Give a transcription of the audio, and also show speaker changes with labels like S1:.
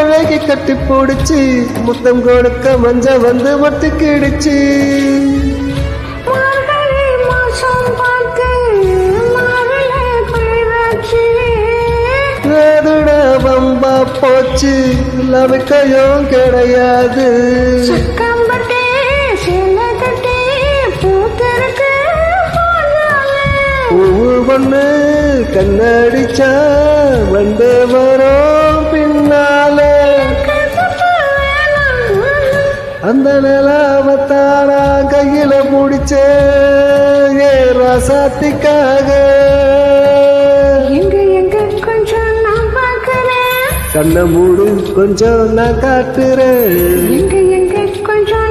S1: அழகி கட்டி போடுச்சு முத்தம் கொடுக்க மஞ்ச வந்து மட்டுக்கிடுச்சு வம்பா போச்சு லவிக்கையும் கிடையாது பூவு பொண்ணு கண்ணடிச்சா வந்து வரும் பின்னால அந்த நிலாவத்தாரா கையில முடிச்சே ஏ ராசாத்திக்காக கண்ண மூடு கொஞ்சம் நான் காட்டுறேன்
S2: கொஞ்சம்